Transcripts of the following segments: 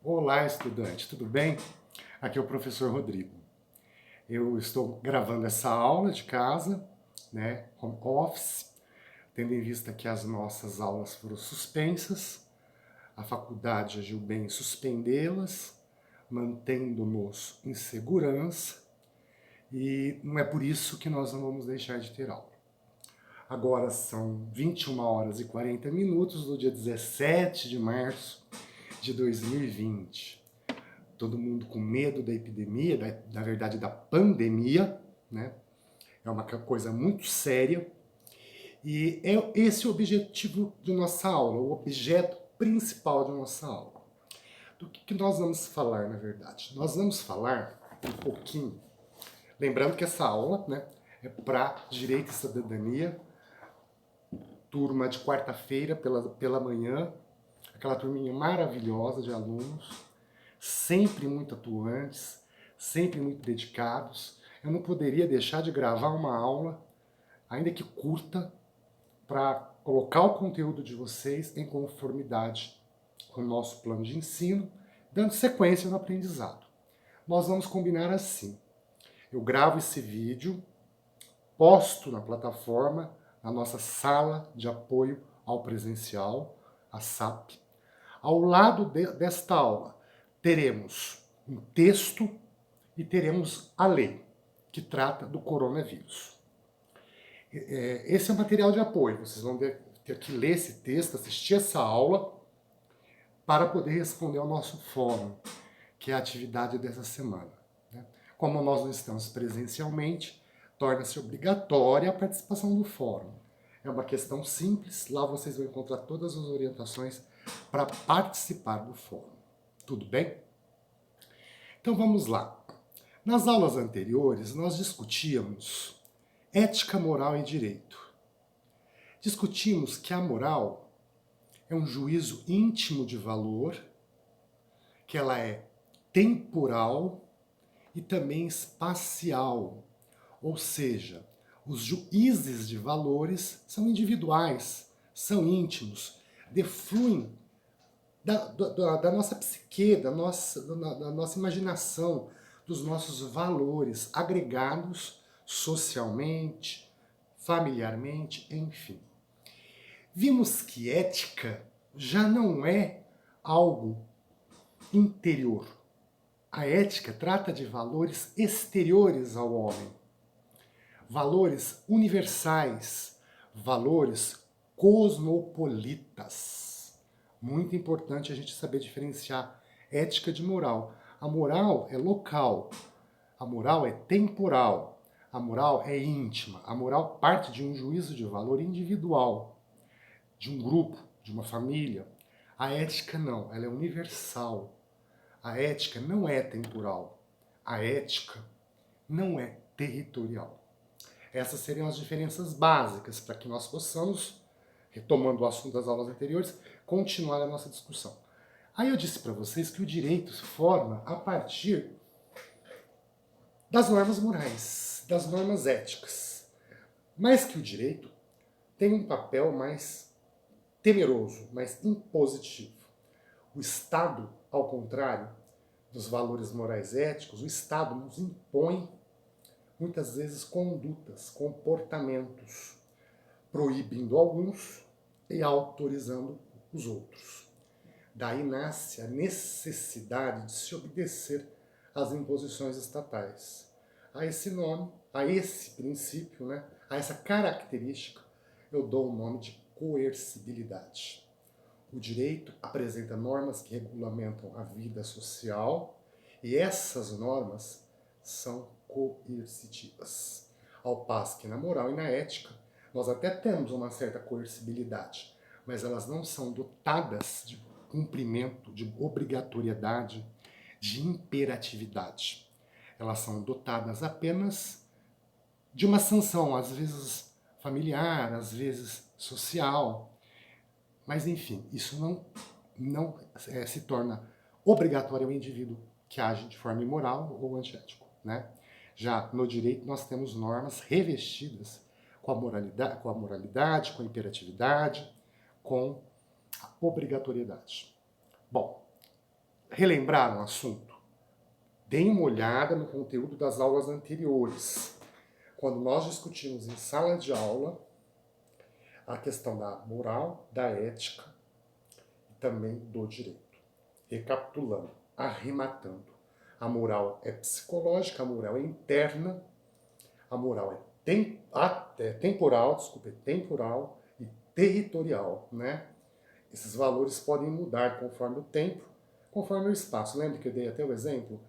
Olá, estudante, tudo bem? Aqui é o professor Rodrigo. Eu estou gravando essa aula de casa, né, home office, tendo em vista que as nossas aulas foram suspensas, a faculdade agiu bem em suspendê-las, mantendo-nos em segurança, e não é por isso que nós não vamos deixar de ter aula. Agora são 21 horas e 40 minutos do dia 17 de março de 2020. Todo mundo com medo da epidemia, na verdade da pandemia, né? É uma coisa muito séria e é esse o objetivo de nossa aula, o objeto principal de nossa aula. Do que nós vamos falar, na verdade? Nós vamos falar um pouquinho, lembrando que essa aula, né, é para Direito e Cidadania, turma de quarta-feira pela manhã, aquela turminha maravilhosa de alunos, sempre muito atuantes, sempre muito dedicados. Eu não poderia deixar de gravar uma aula, ainda que curta, para colocar o conteúdo de vocês em conformidade com o nosso plano de ensino, dando sequência no aprendizado. Nós vamos combinar assim. Eu gravo esse vídeo, posto na plataforma, na nossa sala de apoio ao presencial, a SAP. Ao lado desta aula, teremos um texto e teremos a lei, que trata do coronavírus. Esse é o material de apoio. Vocês vão ter que ler esse texto, assistir essa aula, para poder responder ao nosso fórum, que é a atividade dessa semana. Como nós não estamos presencialmente, torna-se obrigatória a participação do fórum. É uma questão simples, lá vocês vão encontrar todas as orientações para participar do fórum. Tudo bem? Então vamos lá. Nas aulas anteriores, nós discutíamos ética, moral e direito. Discutimos que a moral é um juízo íntimo de valor, que ela é temporal e também espacial. Ou seja, os juízes de valores são individuais, são íntimos, defluem da nossa psique, da nossa imaginação, dos nossos valores agregados socialmente, familiarmente, enfim. Vimos que ética já não é algo interior. A ética trata de valores exteriores ao homem, valores universais, valores cosmopolitas. Muito importante a gente saber diferenciar ética de moral. A moral é local, a moral é temporal, a moral é íntima, a moral parte de um juízo de valor individual, de um grupo, de uma família. A ética não, ela é universal. A ética não é temporal. A ética não é territorial. Essas seriam as diferenças básicas para que nós possamos, retomando o assunto das aulas anteriores, continuar a nossa discussão. Aí eu disse para vocês que o direito se forma a partir das normas morais, das normas éticas. Mas que o direito tem um papel mais temeroso, mais impositivo. O Estado, ao contrário dos valores morais éticos, o Estado nos impõe muitas vezes condutas, comportamentos, proibindo alguns e autorizando os outros. Daí nasce a necessidade de se obedecer às imposições estatais. A esse nome, a esse princípio, né, a essa característica, eu dou o nome de coercibilidade. O direito apresenta normas que regulamentam a vida social e essas normas são coercitivas. Ao passo que na moral e na ética, nós até temos uma certa coercibilidade, mas elas não são dotadas de cumprimento, de obrigatoriedade, de imperatividade. Elas são dotadas apenas de uma sanção, às vezes familiar, às vezes social. Mas, enfim, isso não se torna obrigatório ao indivíduo que age de forma imoral ou antiético, né? Já no direito nós temos normas revestidas com a moralidade, com a imperatividade, com a obrigatoriedade. Bom, relembrar um assunto? Deem uma olhada no conteúdo das aulas anteriores. Quando nós discutimos em sala de aula a questão da moral, da ética e também do direito. Recapitulando, arrematando. A moral é psicológica, a moral é interna, a moral é temporal e territorial, né? Esses valores podem mudar conforme o tempo, conforme o espaço. Lembra que eu dei até o exemplo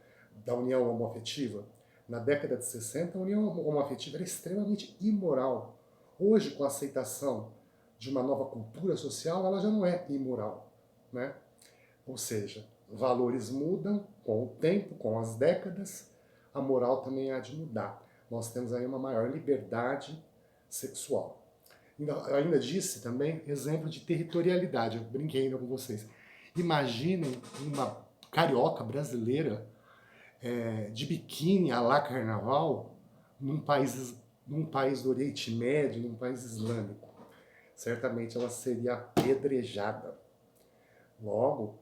da união homoafetiva? Na década de 60, a união homoafetiva era extremamente imoral. Hoje, com a aceitação de uma nova cultura social, ela já não é imoral, né? Ou seja, valores mudam com o tempo, com as décadas, a moral também há de mudar. Nós temos aí uma maior liberdade sexual. Eu ainda disse também exemplo de territorialidade, eu brinquei ainda com vocês. Imaginem uma carioca brasileira de biquíni à la carnaval num país do Oriente Médio, num país islâmico. Certamente ela seria apedrejada. Logo,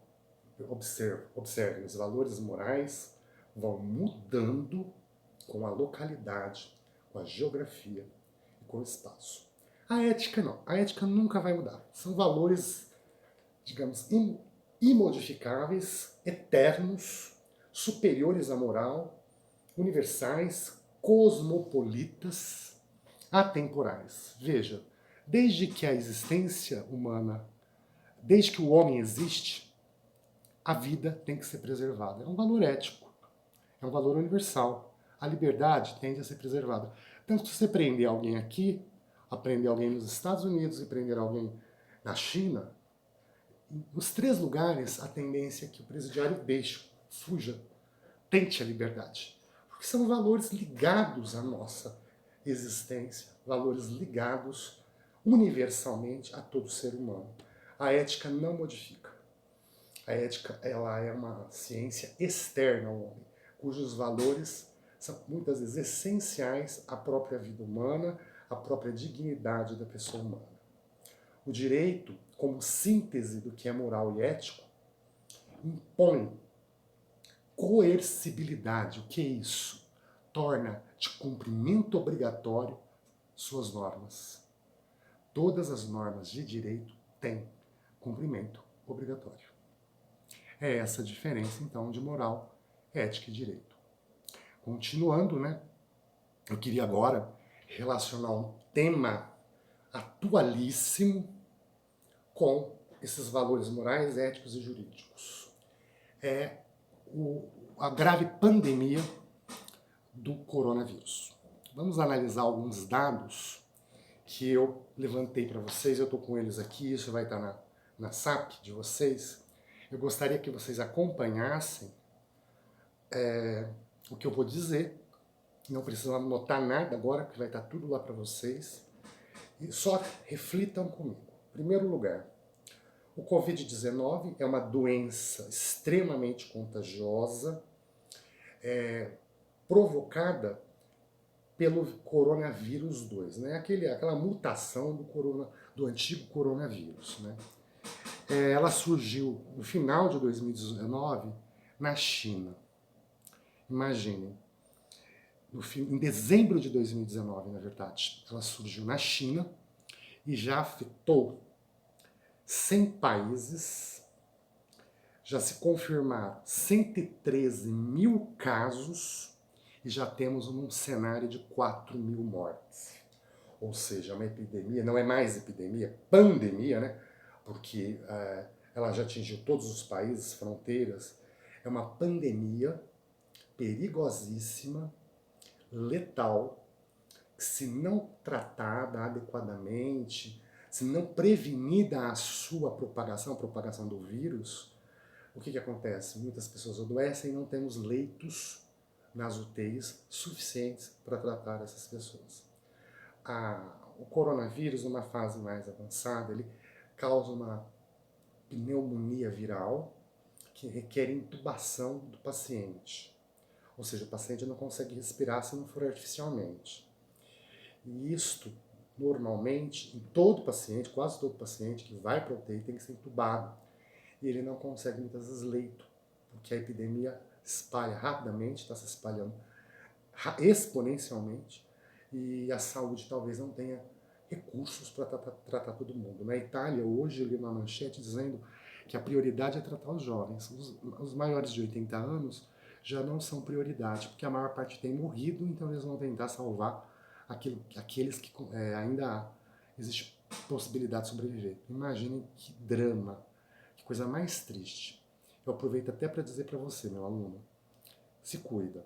observem, os valores morais vão mudando com a localidade, com a geografia e com o espaço. A ética não, a ética nunca vai mudar. São valores, digamos, imodificáveis, eternos, superiores à moral, universais, cosmopolitas, atemporais. Veja, desde que a existência humana, desde que o homem existe, a vida tem que ser preservada. É um valor ético, é um valor universal. A liberdade tende a ser preservada. Tanto que se você prender alguém aqui, prender alguém nos Estados Unidos e prender alguém na China, nos 3 lugares a tendência é que o presidiário deixe, fuja, tente a liberdade. Porque são valores ligados à nossa existência, valores ligados universalmente a todo ser humano. A ética não modifica. A ética, ela é uma ciência externa ao homem, cujos valores são muitas vezes essenciais à própria vida humana, à própria dignidade da pessoa humana. O direito, como síntese do que é moral e ético, impõe coercibilidade. O que é isso? Torna de cumprimento obrigatório suas normas. Todas as normas de direito têm cumprimento obrigatório. É essa a diferença, então, de moral, ética e direito. Continuando, né? Eu queria agora relacionar um tema atualíssimo com esses valores morais, éticos e jurídicos. É a grave pandemia do coronavírus. Vamos analisar alguns dados que eu levantei para vocês, eu estou com eles aqui, isso vai estar na SAP de vocês. Eu gostaria que vocês acompanhassem o que eu vou dizer, não precisam anotar nada agora, porque vai estar tudo lá para vocês, e só reflitam comigo. Em primeiro lugar, o Covid-19 é uma doença extremamente contagiosa, provocada pelo coronavírus 2, né? Aquela mutação do antigo coronavírus. Né? Ela surgiu no final de 2019 na China. Imaginem, em dezembro de 2019, na verdade, ela surgiu na China e já afetou 100 países, já se confirmaram 113 mil casos e já temos um cenário de 4 mil mortes. Ou seja, uma epidemia, não é mais epidemia, é pandemia, né? Porque ela já atingiu todos os países, fronteiras. É uma pandemia perigosíssima, letal, que se não tratada adequadamente, se não prevenida a sua propagação, a propagação do vírus, o que acontece? Muitas pessoas adoecem e não temos leitos nas UTIs suficientes para tratar essas pessoas. O coronavírus, numa fase mais avançada, ele causa uma pneumonia viral que requer intubação do paciente. Ou seja, o paciente não consegue respirar se não for artificialmente. E isto, normalmente, em todo paciente, quase todo paciente que vai para a UTI tem que ser intubado. E ele não consegue muitas vezes leito. porque a epidemia espalha rapidamente, está se espalhando exponencialmente, e a saúde talvez não tenha recursos para tratar todo mundo. Na Itália, hoje, eu li uma manchete dizendo que a prioridade é tratar os jovens. Os maiores de 80 anos já não são prioridade, porque a maior parte tem morrido, então eles vão tentar salvar aqueles que ainda existe possibilidade de sobreviver. Imaginem que drama, que coisa mais triste. Eu aproveito até para dizer para você, meu aluno, se cuida.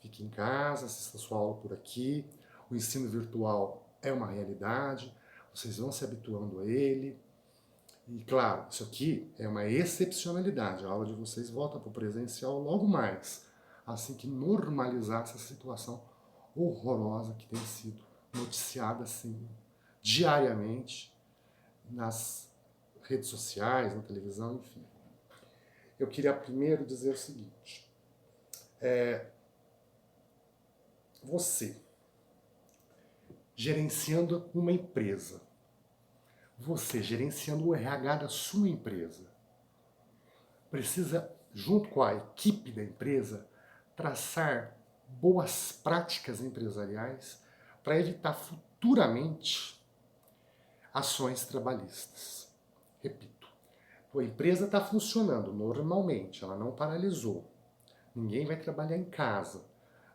Fique em casa, assista a sua aula por aqui. O ensino virtual é uma realidade, vocês vão se habituando a ele. E claro, isso aqui é uma excepcionalidade. A aula de vocês volta para o presencial logo mais, assim que normalizar essa situação horrorosa que tem sido noticiada assim diariamente nas redes sociais, na televisão, enfim. Eu queria primeiro dizer o seguinte: você, gerenciando uma empresa, você gerenciando o RH da sua empresa, precisa, junto com a equipe da empresa, traçar boas práticas empresariais para evitar futuramente ações trabalhistas. Repito, a empresa está funcionando normalmente, ela não paralisou. Ninguém vai trabalhar em casa.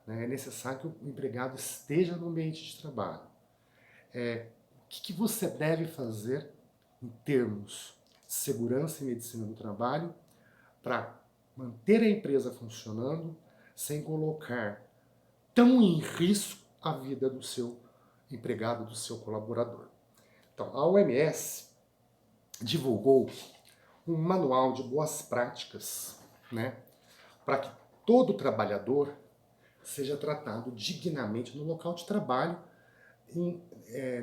Né? É necessário que o empregado esteja no ambiente de trabalho. O que você deve fazer em termos de segurança e medicina do trabalho para manter a empresa funcionando sem colocar tão em risco a vida do seu empregado, do seu colaborador. Então, a OMS divulgou um manual de boas práticas, né, para que todo trabalhador seja tratado dignamente no local de trabalho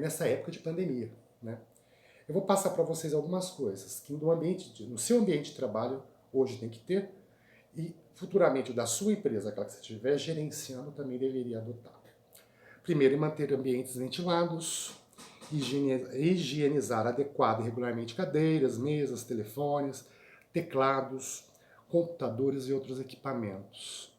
nessa época de pandemia. Né? Eu vou passar para vocês algumas coisas que no seu ambiente de trabalho hoje tem que ter e futuramente o da sua empresa, aquela que você estiver gerenciando, também deveria adotar. Primeiro, manter ambientes ventilados, higienizar adequado e regularmente cadeiras, mesas, telefones, teclados, computadores e outros equipamentos.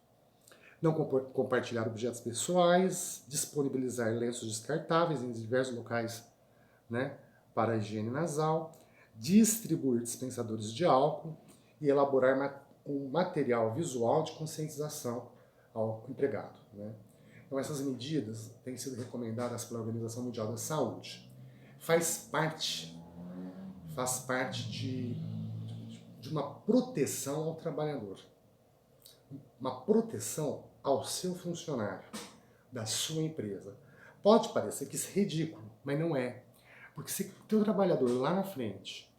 Não compartilhar objetos pessoais, disponibilizar lenços descartáveis em diversos locais, né, para a higiene nasal, distribuir dispensadores de álcool e elaborar um material visual de conscientização ao empregado. Né? Então essas medidas têm sido recomendadas pela Organização Mundial da Saúde. Faz parte de uma proteção ao trabalhador, uma proteção ao seu funcionário, da sua empresa. Pode parecer que isso é ridículo, mas não é. Porque se o teu trabalhador lá na frente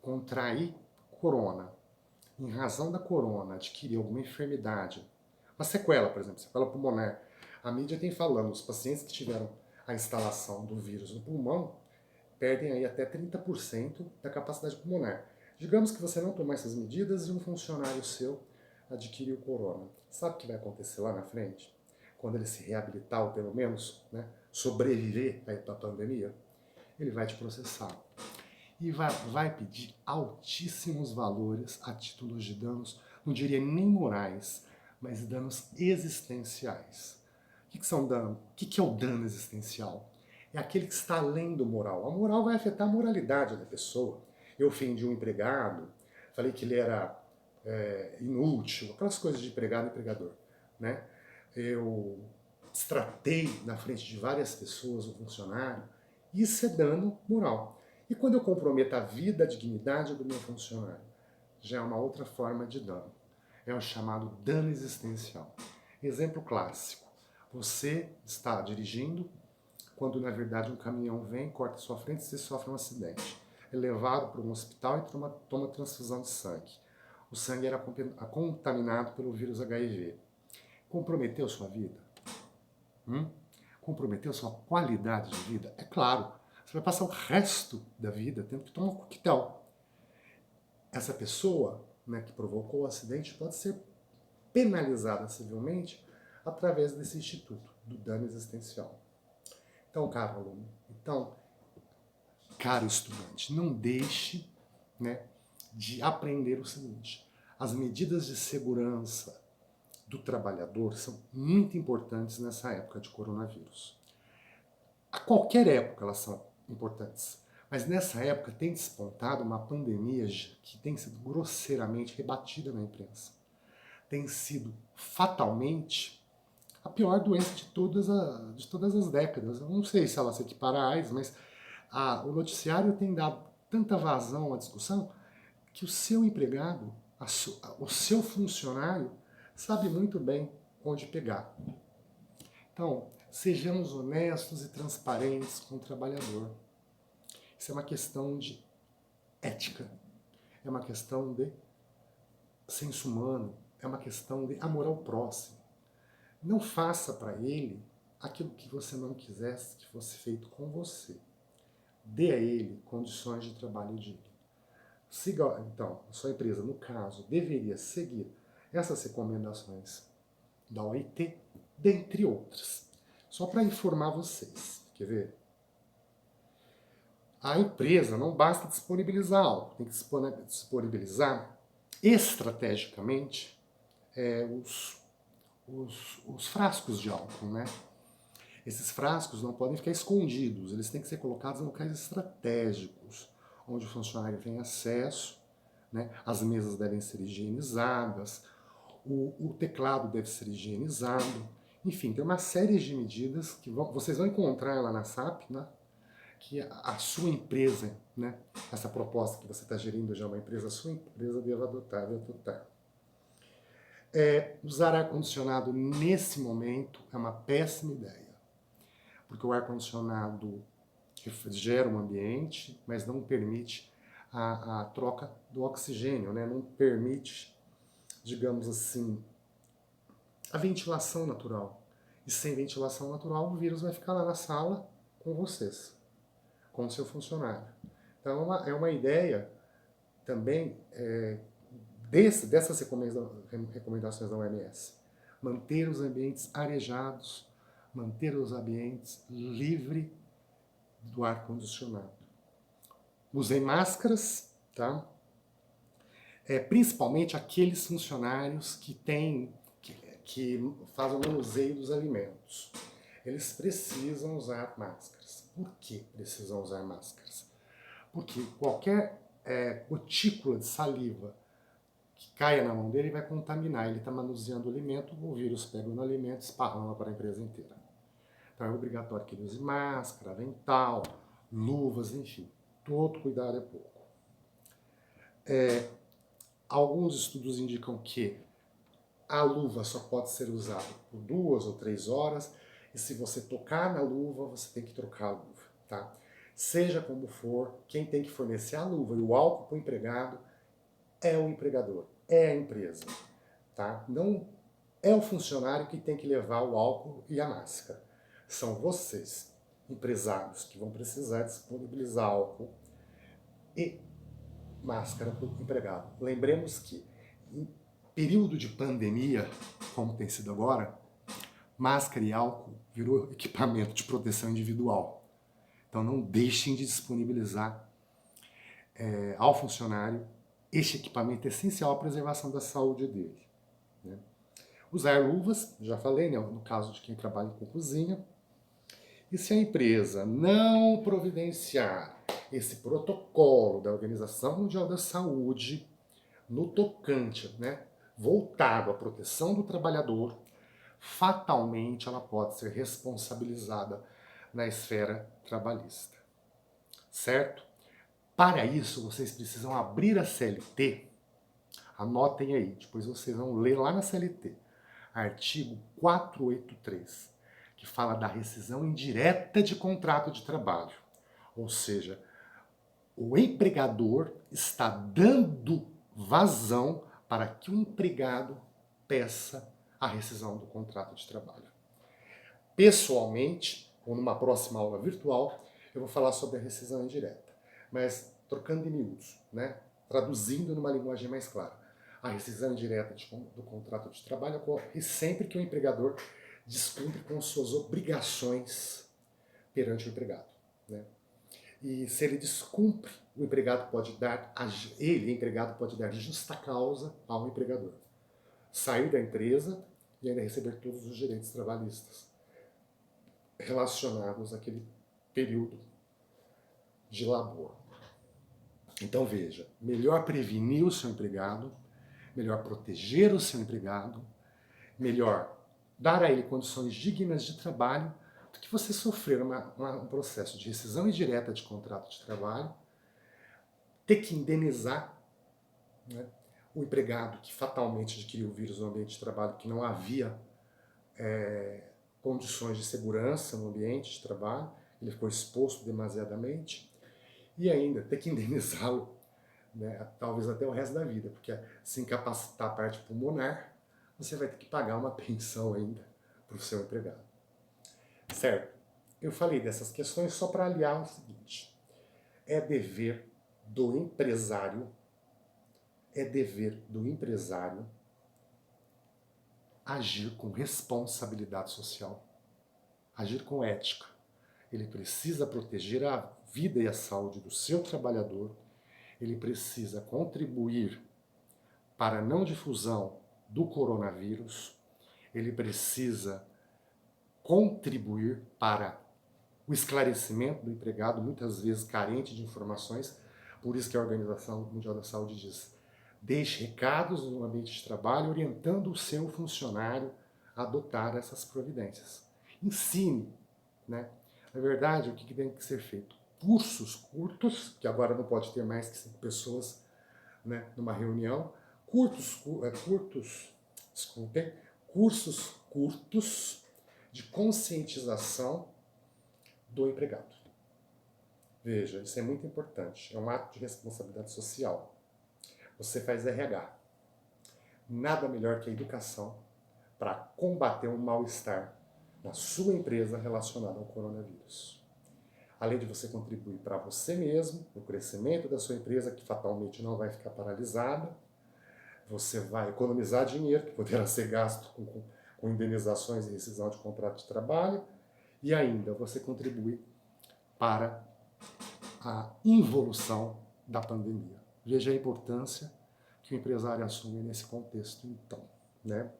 contrair corona, em razão da corona, adquirir alguma enfermidade, uma sequela, por exemplo, sequela pulmonar, a mídia tem falando, os pacientes que tiveram a instalação do vírus no pulmão perdem aí até 30% da capacidade pulmonar. Digamos que você não tomar essas medidas e um funcionário seu adquiriu corona. Sabe o que vai acontecer lá na frente? Quando ele se reabilitar, ou pelo menos, né, sobreviver à pandemia, ele vai te processar. E vai pedir altíssimos valores a título de danos, não diria nem morais, mas danos existenciais. O que são danos? O que é o dano existencial? É aquele que está além do moral. A moral vai afetar a moralidade da pessoa. Eu ofendi um empregado, falei que ele era inútil, aquelas coisas de empregado e empregador. Né? Eu destratei na frente de várias pessoas um funcionário. Isso é dano moral. E quando eu comprometo a vida, a dignidade do meu funcionário, já é uma outra forma de dano. É o chamado dano existencial. Exemplo clássico. Você está dirigindo, quando na verdade um caminhão vem, corta sua frente e você sofre um acidente. É levado para um hospital e toma transfusão de sangue. O sangue era contaminado pelo vírus HIV. Comprometeu sua vida? Comprometeu sua qualidade de vida? É claro. Você vai passar o resto da vida tendo que tomar um coquetel. Essa pessoa, né, que provocou o acidente pode ser penalizada civilmente através desse instituto do dano existencial. Então, caro aluno, caro estudante, não deixe, né, de aprender o seguinte: As medidas de segurança do trabalhador são muito importantes nessa época de coronavírus. A qualquer época elas são importantes, mas nessa época tem despontado uma pandemia que tem sido grosseiramente rebatida na imprensa. Tem sido fatalmente a pior doença de todas as décadas. Eu não sei se ela se equipara a AIDS, mas o noticiário tem dado tanta vazão à discussão que o seu empregado, o seu funcionário, sabe muito bem onde pegar. Então, sejamos honestos e transparentes com o trabalhador. Isso é uma questão de ética, é uma questão de senso humano, é uma questão de amor ao próximo. Não faça para ele aquilo que você não quisesse que fosse feito com você. Dê a ele condições de trabalho digno. Siga, então, a sua empresa, no caso, deveria seguir essas recomendações da OIT, dentre outras. Só para informar vocês, quer ver? A empresa não basta disponibilizar algo, tem que disponibilizar estrategicamente os frascos de álcool, né? Esses frascos não podem ficar escondidos, eles têm que ser colocados em locais estratégicos, onde o funcionário tem acesso, né? As mesas devem ser higienizadas, o teclado deve ser higienizado, enfim, tem uma série de medidas que vocês vão encontrar lá na SAP, né? Que a sua empresa, né? Essa proposta que você está gerindo já é uma empresa, a sua empresa deve adotar. Usar ar-condicionado nesse momento é uma péssima ideia, porque o ar-condicionado refrigera o ambiente, mas não permite a troca do oxigênio, né? Não permite, digamos assim, a ventilação natural. E sem ventilação natural, o vírus vai ficar lá na sala com vocês, com o seu funcionário. Então é uma ideia também dessas recomendações da OMS. Manter os ambientes arejados, manter os ambientes livres do ar-condicionado. Usem máscaras, tá? Principalmente aqueles funcionários que fazem o manuseio dos alimentos. Eles precisam usar máscaras. Por que precisam usar máscaras? Porque qualquer gotícula de saliva que caia na mão dele vai contaminar. Ele está manuseando o alimento, o vírus pega no alimento e esparrama para a empresa inteira. Então é obrigatório que ele use máscara, avental, luvas, enfim. Todo cuidado é pouco. Alguns estudos indicam que a luva só pode ser usada por 2 ou 3 horas, e se você tocar na luva, você tem que trocar a luva, tá? Seja como for, quem tem que fornecer a luva e o álcool para o empregado é o empregador, é a empresa, tá? Não é o funcionário que tem que levar o álcool e a máscara. São vocês, empresários, que vão precisar disponibilizar álcool e máscara para o empregado. Lembremos que em período de pandemia, como tem sido agora, máscara e álcool virou equipamento de proteção individual. Então não deixem de disponibilizar ao funcionário este equipamento essencial à preservação da saúde dele, né? Usar luvas, já falei, né, no caso de quem trabalha com cozinha. E se a empresa não providenciar esse protocolo da Organização Mundial da Saúde no tocante, né, voltado à proteção do trabalhador, fatalmente ela pode ser responsabilizada na esfera trabalhista. Certo? Para isso, vocês precisam abrir a CLT, anotem aí, depois vocês vão ler lá na CLT, artigo 483, que fala da rescisão indireta de contrato de trabalho. Ou seja, o empregador está dando vazão para que o empregado peça a rescisão do contrato de trabalho. Pessoalmente, ou numa próxima aula virtual, eu vou falar sobre a rescisão indireta. Mas trocando em miúdos, né? Traduzindo numa linguagem mais clara. A rescisão indireta do contrato de trabalho ocorre sempre que o empregador descumpre com suas obrigações perante o empregado, né? E se ele descumpre, o empregado pode dar, empregado, pode dar justa causa ao empregador. Sair da empresa e ainda receber todos os direitos trabalhistas relacionados àquele período de labor. Então veja, melhor prevenir o seu empregado, melhor proteger o seu empregado, melhor dar a ele condições dignas de trabalho do que você sofrer um processo de rescisão indireta de contrato de trabalho, ter que indenizar, né, o empregado que fatalmente adquiriu o vírus no ambiente de trabalho, que não havia condições de segurança no ambiente de trabalho, ele ficou exposto demasiadamente, e ainda ter que indenizá-lo, né, talvez até o resto da vida, porque se incapacitar a parte pulmonar, você vai ter que pagar uma pensão ainda para o seu empregado. Certo? Eu falei dessas questões só para aliar o seguinte: é dever do empresário, agir com responsabilidade social, agir com ética. Ele precisa proteger a vida e a saúde do seu trabalhador, ele precisa contribuir para a não difusão do coronavírus, ele precisa contribuir para o esclarecimento do empregado, muitas vezes carente de informações. Por isso que a Organização Mundial da Saúde diz: deixe recados no ambiente de trabalho orientando o seu funcionário a adotar essas providências. Ensine, né? Na verdade, o que tem que ser feito? Cursos curtos, que agora não pode ter mais que 5 pessoas, né, numa reunião, cursos curtos de conscientização do empregado. Veja, isso é muito importante, é um ato de responsabilidade social. Você faz RH. Nada melhor que a educação para combater um mal-estar na sua empresa relacionado ao coronavírus. Além de você contribuir para você mesmo, no crescimento da sua empresa, que fatalmente não vai ficar paralisada, você vai economizar dinheiro, que poderá ser gasto com indenizações e rescisão de contrato de trabalho, e ainda você contribui para a involução da pandemia. Veja a importância que o empresário assume nesse contexto, então, né?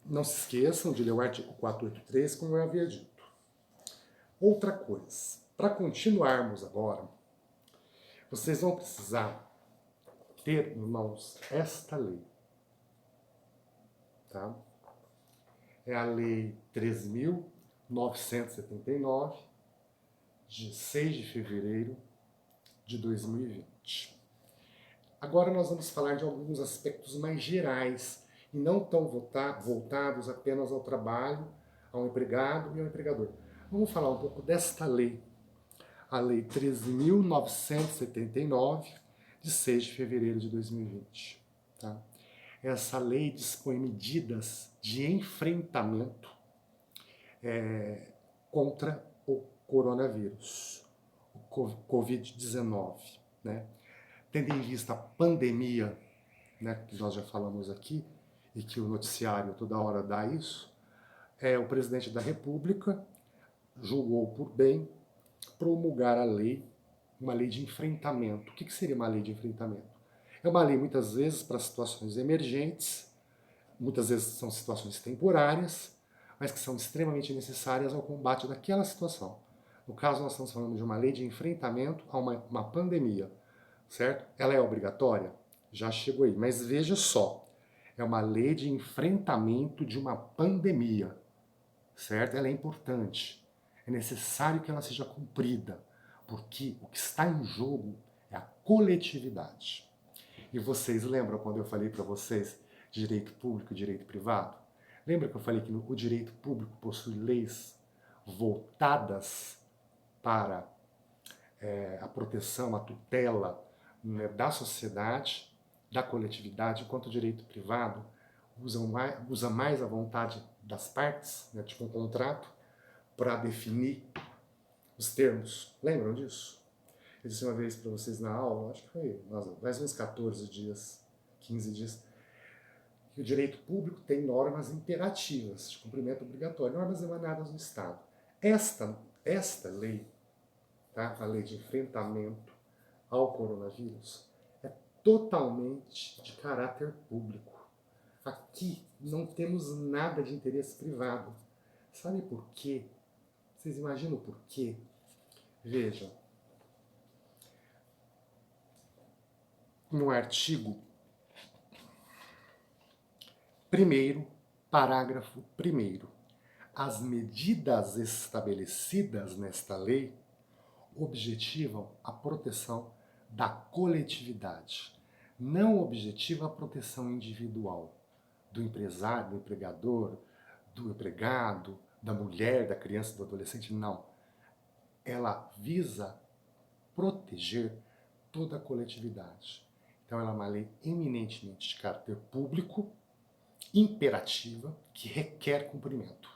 Não se esqueçam de ler o artigo 483, como eu havia dito. Outra coisa, para continuarmos agora, vocês vão precisar ter em mãos esta lei, tá? É a Lei 13.979, de 6 de fevereiro de 2020. Agora nós vamos falar de alguns aspectos mais gerais e não tão voltados apenas ao trabalho, ao empregado e ao empregador. Vamos falar um pouco desta lei, a Lei 13.979, de 6 de fevereiro de 2020. Tá? Essa lei dispõe medidas de enfrentamento contra o coronavírus, o Covid-19, né? Tendo em vista a pandemia, né, que nós já falamos aqui, e que o noticiário toda hora dá isso, o presidente da República julgou por bem promulgar a lei, uma lei de enfrentamento. O que seria uma lei de enfrentamento? É uma lei, muitas vezes, para situações emergentes, muitas vezes são situações temporárias, mas que são extremamente necessárias ao combate daquela situação. No caso, nós estamos falando de uma lei de enfrentamento a uma pandemia, certo? Ela é obrigatória? Já chegou aí. Mas veja só, é uma lei de enfrentamento de uma pandemia, certo? Ela é importante. É necessário que ela seja cumprida, porque o que está em jogo é a coletividade. E vocês lembram quando eu falei para vocês de direito público e direito privado? Lembra que eu falei que o direito público possui leis voltadas para a proteção, a tutela, né, da sociedade, da coletividade, enquanto o direito privado usa mais a vontade das partes, né, tipo um contrato, para definir os termos. Lembram disso? Eu disse uma vez para vocês na aula, acho que foi mais uns 14 dias, 15 dias, que o direito público tem normas imperativas de cumprimento obrigatório, normas emanadas do Estado. esta lei, tá? A lei de enfrentamento ao coronavírus, é totalmente de caráter público. Aqui não temos nada de interesse privado. Sabe por quê? Vocês imaginam por quê? Vejam, no artigo 1º, parágrafo 1º, as medidas estabelecidas nesta lei objetivam a proteção da coletividade, não objetiva a proteção individual do empresário, do empregador, do empregado, da mulher, da criança, do adolescente, não. Ela visa proteger toda a coletividade. Então ela é uma lei eminentemente de caráter público, imperativa, que requer cumprimento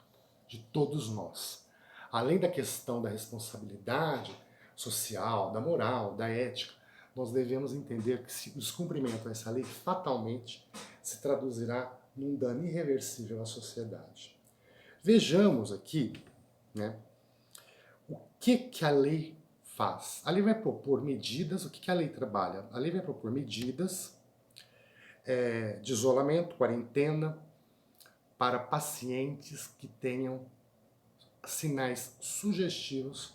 de todos nós. Além da questão da responsabilidade social, da moral, da ética, nós devemos entender que se o descumprimento dessa lei fatalmente se traduzirá num dano irreversível à sociedade. Vejamos aqui, né, o que a lei faz. A lei vai propor medidas, o que a lei trabalha? A lei vai propor medidas de isolamento, quarentena, para pacientes que tenham sinais sugestivos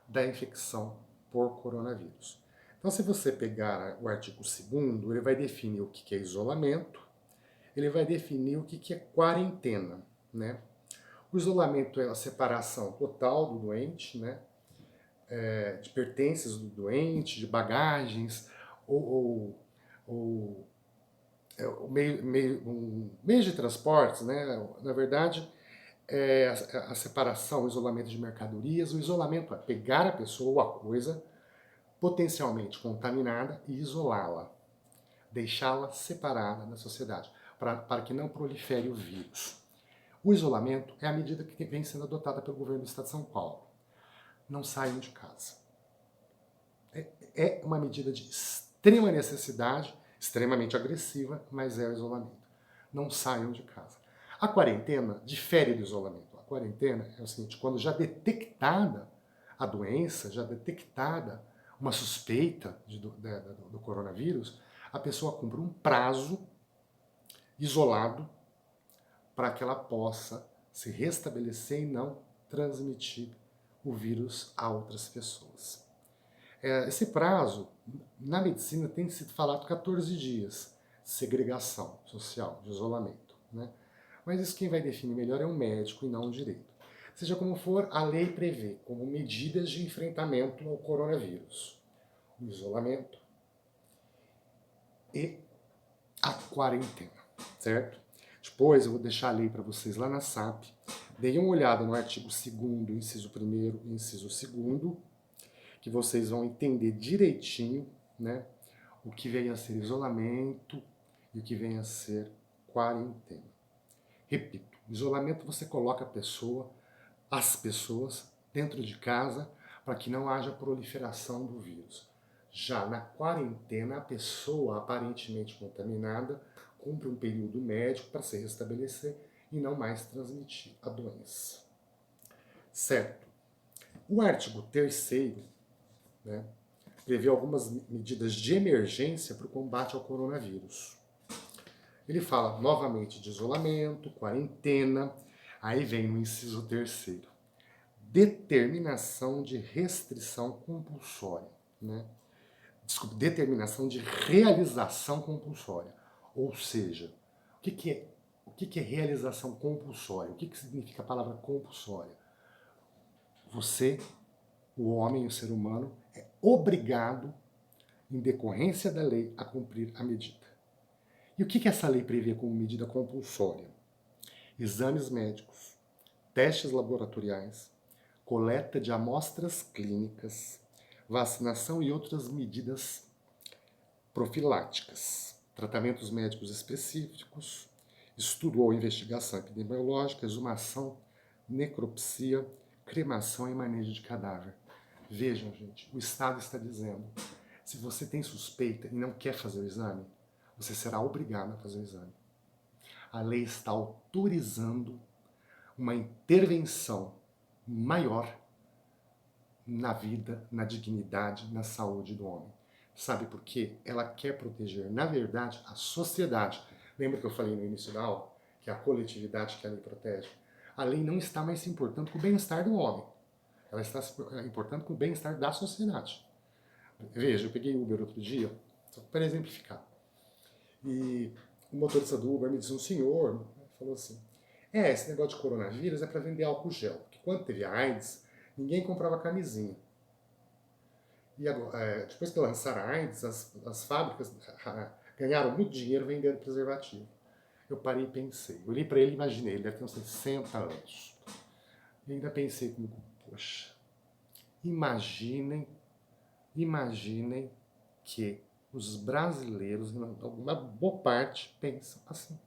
da infecção por coronavírus. Então, se você pegar o artigo 2º, ele vai definir o que é isolamento, ele vai definir o que é quarentena, né? O isolamento é a separação total do doente, né? De pertences do doente, de bagagens, ou um meio de transportes, né? Na verdade, a separação, o isolamento de mercadorias. O isolamento é pegar a pessoa ou a coisa potencialmente contaminada e isolá-la, deixá-la separada da sociedade, para que não prolifere o vírus. O isolamento é a medida que vem sendo adotada pelo governo do Estado de São Paulo. Não saiam de casa. É uma medida de extrema necessidade, extremamente agressiva, mas é o isolamento. Não saiam de casa. A quarentena difere do isolamento. A quarentena é o seguinte: quando já detectada a doença, já detectada uma suspeita do coronavírus, a pessoa cumpre um prazo isolado para que ela possa se restabelecer e não transmitir o vírus a outras pessoas. Esse prazo, na medicina, tem sido falado 14 dias, segregação social, de isolamento, né? Mas isso quem vai definir melhor é um médico e não o direito. Seja como for, a lei prevê como medidas de enfrentamento ao coronavírus o isolamento e a quarentena, certo? Depois eu vou deixar a lei para vocês lá na SAP. Deem uma olhada no artigo 2º, inciso 1º e inciso 2º, que vocês vão entender direitinho, né, o que vem a ser isolamento e o que vem a ser quarentena. Repito, isolamento você coloca as pessoas dentro de casa para que não haja proliferação do vírus. Já na quarentena, a pessoa aparentemente contaminada cumpre um período médico para se restabelecer e não mais transmitir a doença. Certo. O artigo 3º, né, prevê algumas medidas de emergência para o combate ao coronavírus. Ele fala novamente de isolamento, quarentena, aí vem no inciso 3º, determinação de restrição compulsória, né? Desculpe, determinação de realização compulsória. Ou seja, o que é realização compulsória? O que significa a palavra compulsória? Você, o homem, o ser humano, é obrigado, em decorrência da lei, a cumprir a medida. E o que essa lei prevê como medida compulsória? Exames médicos, testes laboratoriais, coleta de amostras clínicas, vacinação e outras medidas profiláticas, tratamentos médicos específicos, estudo ou investigação epidemiológica, exumação, necropsia, cremação e manejo de cadáver. Vejam, gente, o Estado está dizendo, se você tem suspeita e não quer fazer o exame, você será obrigado a fazer o exame. A lei está autorizando uma intervenção maior na vida, na dignidade, na saúde do homem. Sabe por quê? Ela quer proteger, na verdade, a sociedade. Lembra que eu falei no início da aula? Que é a coletividade que a lei protege? A lei não está mais se importando com o bem-estar do homem. Ela está se importando com o bem-estar da sociedade. Veja, eu peguei Uber outro dia, só para exemplificar. E o motorista do Uber me disse, um senhor, falou assim, esse negócio de coronavírus é para vender álcool gel. Porque quando teve a AIDS, ninguém comprava camisinha. E agora, depois que lançaram a AIDS, as fábricas ganharam muito dinheiro vendendo preservativo. Eu parei e pensei. Eu olhei para ele e imaginei, ele deve ter uns 60 anos. E ainda pensei comigo, poxa, imaginem que os brasileiros, uma boa parte, pensam assim.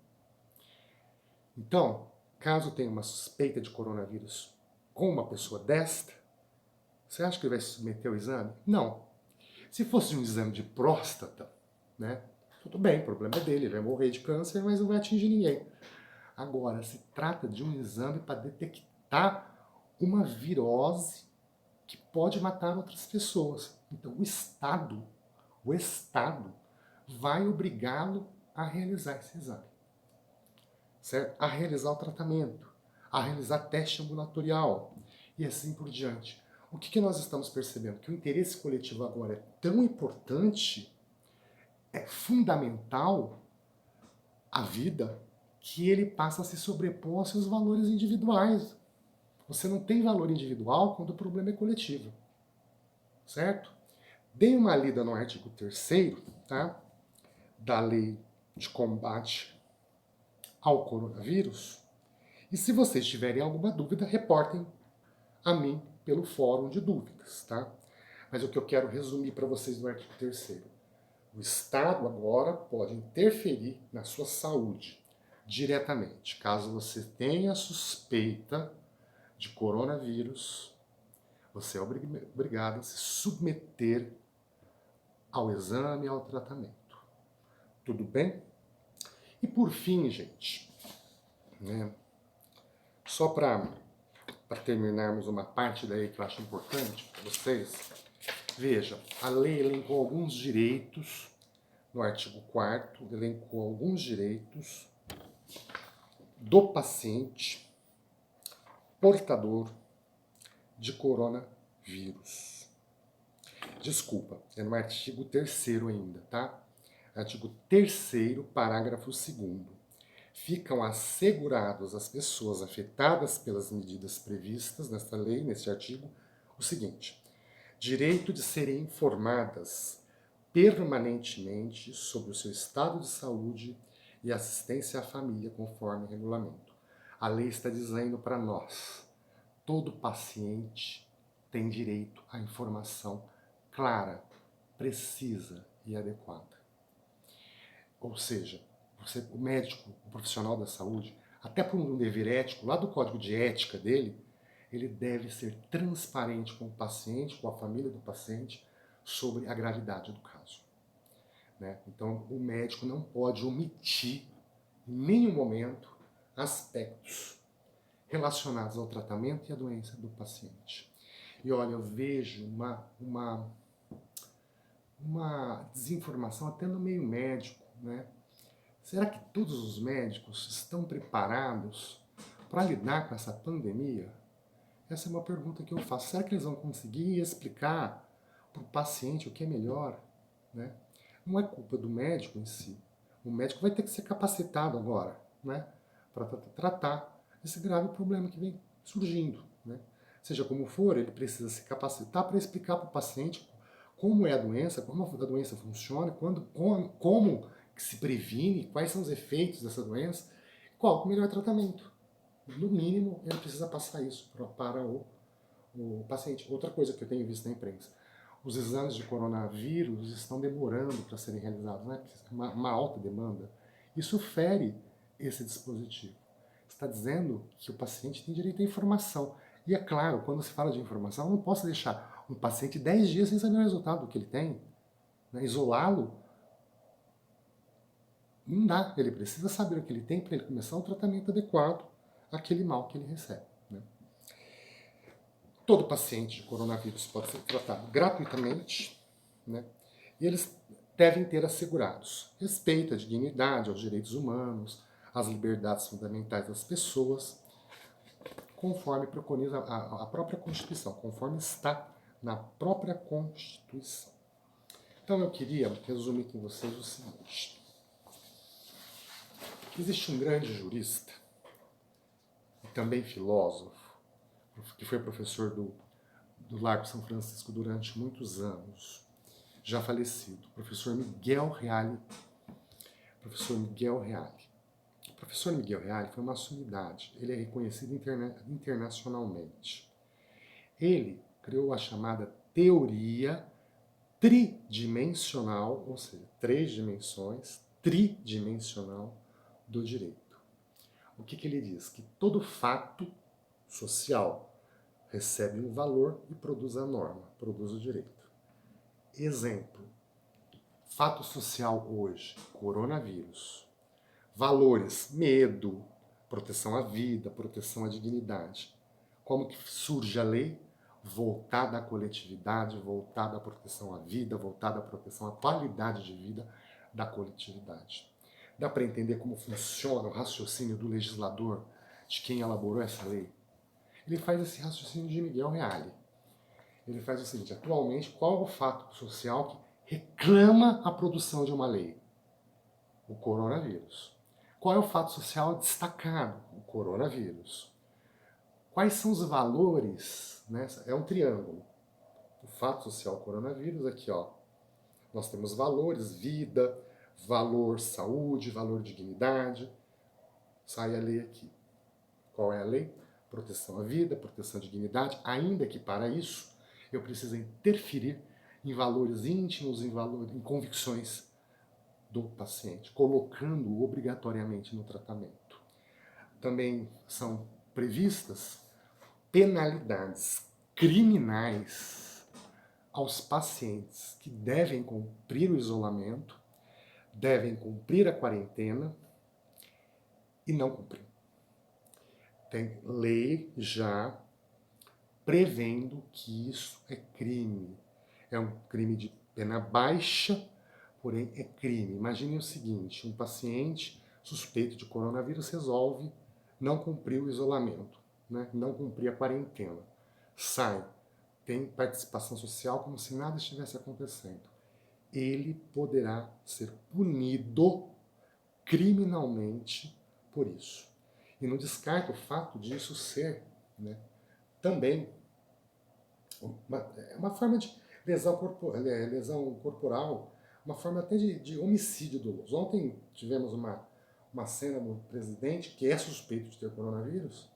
Então, caso tenha uma suspeita de coronavírus com uma pessoa desta, você acha que ele vai se submeter ao exame? Não. Se fosse um exame de próstata, né? Tudo bem, o problema é dele, ele vai morrer de câncer, mas não vai atingir ninguém. Agora, se trata de um exame para detectar uma virose que pode matar outras pessoas. Então, o Estado vai obrigá-lo a realizar esse exame, certo? A realizar o tratamento, a realizar teste ambulatorial e assim por diante. O que nós estamos percebendo? Que o interesse coletivo agora é tão importante, é fundamental à vida, que ele passa a se sobrepor aos seus valores individuais. Você não tem valor individual quando o problema é coletivo, certo? Dê uma lida no artigo 3º, tá? Da Lei de Combate ao Coronavírus. E se vocês tiverem alguma dúvida, reportem a mim pelo fórum de dúvidas, tá? Mas o que eu quero resumir para vocês no artigo 3º. O Estado agora pode interferir na sua saúde diretamente. Caso você tenha suspeita de coronavírus, você é obrigado a se submeter ao exame e ao tratamento. Tudo bem? E por fim, gente, né, só para terminarmos uma parte daí que eu acho importante para vocês, veja, a lei elencou alguns direitos, no artigo 4º, elencou alguns direitos do paciente portador de coronavírus. Desculpa, é no artigo 3º ainda, tá? Artigo 3º, parágrafo 2º. Ficam assegurados às pessoas afetadas pelas medidas previstas nesta lei, neste artigo, o seguinte: direito de serem informadas permanentemente sobre o seu estado de saúde e assistência à família conforme regulamento. A lei está dizendo para nós, todo paciente tem direito à informação clara, precisa e adequada. Ou seja, o médico, o profissional da saúde, até por um dever ético, lá do código de ética dele, ele deve ser transparente com o paciente, com a família do paciente, sobre a gravidade do caso. Né? Então, o médico não pode omitir, em nenhum momento, aspectos relacionados ao tratamento e à doença do paciente. E olha, eu vejo uma desinformação até no meio médico, né? Será que todos os médicos estão preparados para lidar com essa pandemia? Essa é uma pergunta que eu faço. Será que eles vão conseguir explicar para o paciente o que é melhor? Né? Não é culpa do médico em si. O médico vai ter que ser capacitado agora, né? Para tratar esse grave problema que vem surgindo. Né? Seja como for, ele precisa se capacitar para explicar para o paciente como é a doença, como a doença funciona, como que se previne, quais são os efeitos dessa doença, qual o melhor tratamento. No mínimo, ele precisa passar isso para o paciente. Outra coisa que eu tenho visto na imprensa, os exames de coronavírus estão demorando para serem realizados, né? Uma alta demanda. Isso fere esse dispositivo. Está dizendo que o paciente tem direito à informação. E é claro, quando se fala de informação, eu não posso deixar um paciente 10 dias sem saber o resultado do que ele tem. Né? Isolá-lo não dá. Ele precisa saber o que ele tem para ele começar um tratamento adequado àquele mal que ele recebe. Né? Todo paciente de coronavírus pode ser tratado gratuitamente, né? E eles devem ter assegurados respeito à dignidade, aos direitos humanos, às liberdades fundamentais das pessoas, conforme preconiza a própria Constituição, conforme está na própria Constituição. Então eu queria resumir com vocês o seguinte. Existe um grande jurista, e também filósofo, que foi professor do Largo São Francisco durante muitos anos, já falecido, professor Miguel Reale. Professor Miguel Reale. O professor Miguel Reale foi uma sumidade, ele é reconhecido internacionalmente. Ele criou a chamada teoria tridimensional, ou seja, 3 dimensões, tridimensional do direito. O que ele diz? Que todo fato social recebe um valor e produz a norma, produz o direito. Exemplo, fato social hoje, coronavírus. Valores, medo, proteção à vida, proteção à dignidade. Como que surge a lei? Voltada à coletividade, voltada à proteção à vida, voltada à proteção à qualidade de vida da coletividade. Dá para entender como funciona o raciocínio do legislador, de quem elaborou essa lei? Ele faz esse raciocínio de Miguel Reale. Ele faz o seguinte, atualmente, qual é o fato social que reclama a produção de uma lei? O coronavírus. Qual é o fato social destacado? O coronavírus. Quais são os valores? Né? É um triângulo. O fato social, coronavírus, aqui ó. Nós temos valores, vida, valor saúde, valor dignidade. Sai a lei aqui. Qual é a lei? Proteção à vida, proteção à dignidade, ainda que para isso eu preciso interferir em valores íntimos, em convicções do paciente, colocando-o obrigatoriamente no tratamento. Também são previstas penalidades criminais aos pacientes que devem cumprir o isolamento, devem cumprir a quarentena e não cumprir. Tem lei já prevendo que isso é crime. É um crime de pena baixa, porém é crime. Imagine o seguinte, um paciente suspeito de coronavírus resolve não cumprir o isolamento, né? Não cumprir a quarentena. Sai, tem participação social como se nada estivesse acontecendo. Ele poderá ser punido criminalmente por isso. E não descarta o fato disso ser, né, também uma forma de lesão corporal, uma forma até de homicídio doloso. Ontem tivemos uma cena do presidente, que é suspeito de ter coronavírus,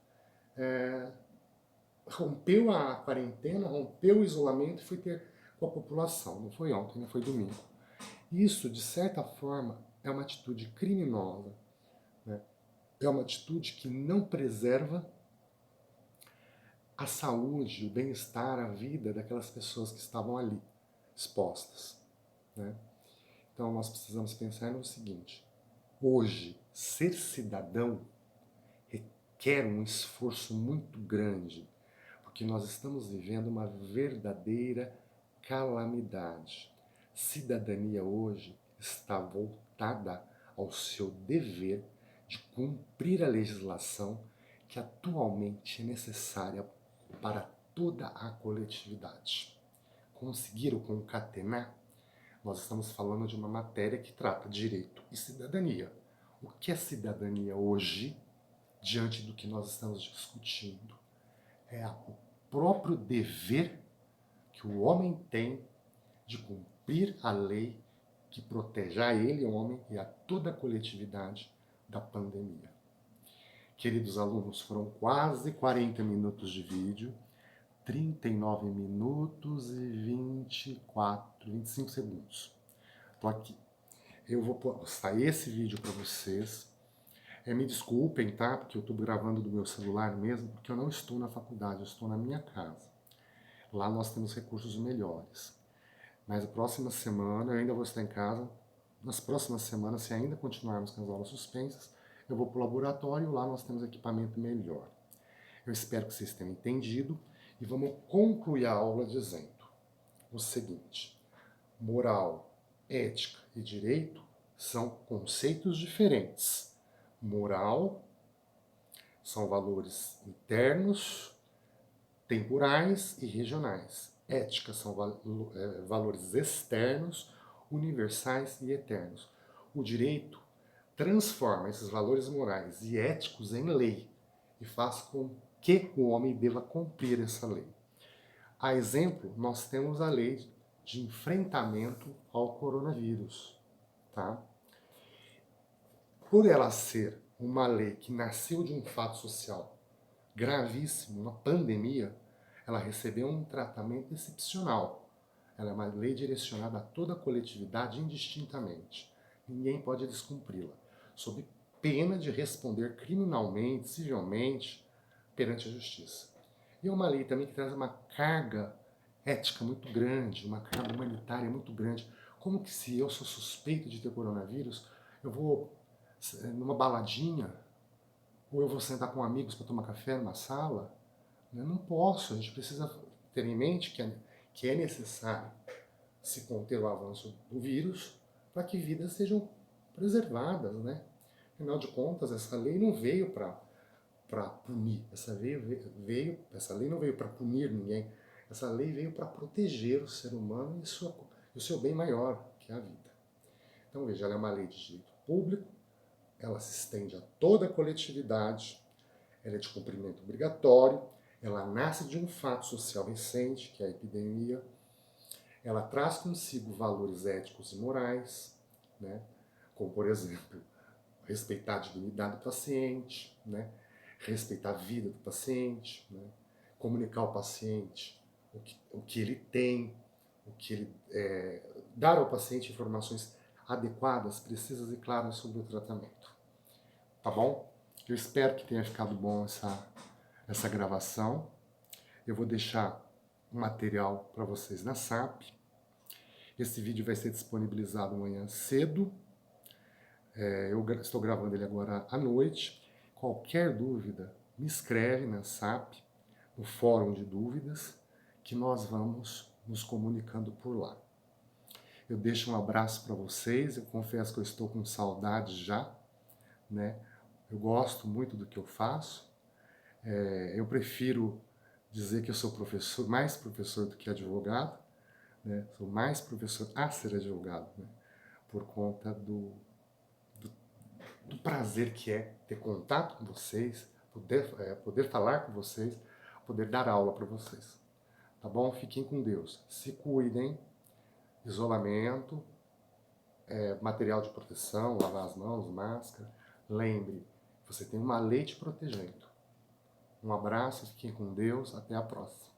rompeu a quarentena, rompeu o isolamento e foi ter com a população. Não foi ontem, não foi domingo. Isso, de certa forma, é uma atitude criminosa, né? É uma atitude que não preserva a saúde, o bem-estar, a vida daquelas pessoas que estavam ali, expostas, né? Então nós precisamos pensar no seguinte, hoje, ser cidadão requer um esforço muito grande, porque nós estamos vivendo uma verdadeira calamidade. Cidadania hoje está voltada ao seu dever de cumprir a legislação que atualmente é necessária para toda a coletividade. Conseguiram concatenar? Nós estamos falando de uma matéria que trata direito e cidadania. O que é cidadania hoje, diante do que nós estamos discutindo? É o próprio dever que o homem tem de cumprir a lei que protege a ele, o homem, e a toda a coletividade da pandemia. Queridos alunos, foram quase 40 minutos de vídeo, 39 minutos e 25 segundos. Estou aqui. Eu vou postar esse vídeo para vocês. Me desculpem, tá? Porque eu estou gravando do meu celular mesmo, porque eu não estou na faculdade, eu estou na minha casa. Lá nós temos recursos melhores. Mas a próxima semana, eu ainda vou estar em casa. Nas próximas semanas, se ainda continuarmos com as aulas suspensas, eu vou para o laboratório, lá nós temos equipamento melhor. Eu espero que vocês tenham entendido E vamos concluir a aula dizendo o seguinte: moral, ética e direito são conceitos diferentes. Moral são valores internos, temporais e regionais. Ética são valores externos, universais e eternos. O direito transforma esses valores morais e éticos em lei e faz com que o homem deva cumprir essa lei. A exemplo, nós temos a lei de enfrentamento ao coronavírus, tá? Por ela ser uma lei que nasceu de um fato social gravíssimo, uma pandemia, ela recebeu um tratamento excepcional. Ela é uma lei direcionada a toda a coletividade indistintamente. Ninguém pode descumpri-la, sob pena de responder criminalmente, civilmente, perante a justiça. E é uma lei também que traz uma carga ética muito grande, uma carga humanitária muito grande. Como que se eu sou suspeito de ter coronavírus, eu vou numa baladinha, ou eu vou sentar com amigos para tomar café numa sala? Eu não posso, a gente precisa ter em mente que é necessário se conter o avanço do vírus para que vidas sejam preservadas, né? Afinal de contas, essa lei não veio para punir, essa lei não veio para punir ninguém, essa lei veio para proteger o ser humano e o seu bem maior, que é a vida. Então veja, ela é uma lei de direito público, ela se estende a toda a coletividade, ela é de cumprimento obrigatório, ela nasce de um fato social recente, que é a epidemia, ela traz consigo valores éticos e morais, né? Como, por exemplo, respeitar a dignidade do paciente, né? Respeitar a vida do paciente, né? Comunicar ao paciente o que ele tem, dar ao paciente informações adequadas, precisas e claras sobre o tratamento. Tá bom? Eu espero que tenha ficado bom essa gravação. Eu vou deixar um material para vocês na SAP. Esse vídeo vai ser disponibilizado amanhã cedo. Eu estou gravando ele agora à noite. Qualquer dúvida, me escreve na SAP, no fórum de dúvidas, que nós vamos nos comunicando por lá. Eu deixo um abraço para vocês. Eu confesso que eu estou com saudades já, né? Eu gosto muito do que eu faço. Eu prefiro dizer que eu sou professor, mais professor do que advogado, né? Sou mais professor a ser advogado, né? Por conta do prazer que é ter contato com vocês, poder falar com vocês, poder dar aula para vocês. Tá bom? Fiquem com Deus. Se cuidem. Isolamento, material de proteção, lavar as mãos, máscara. Lembre, você tem uma lei te protegendo. Um abraço, fiquem com Deus. Até a próxima.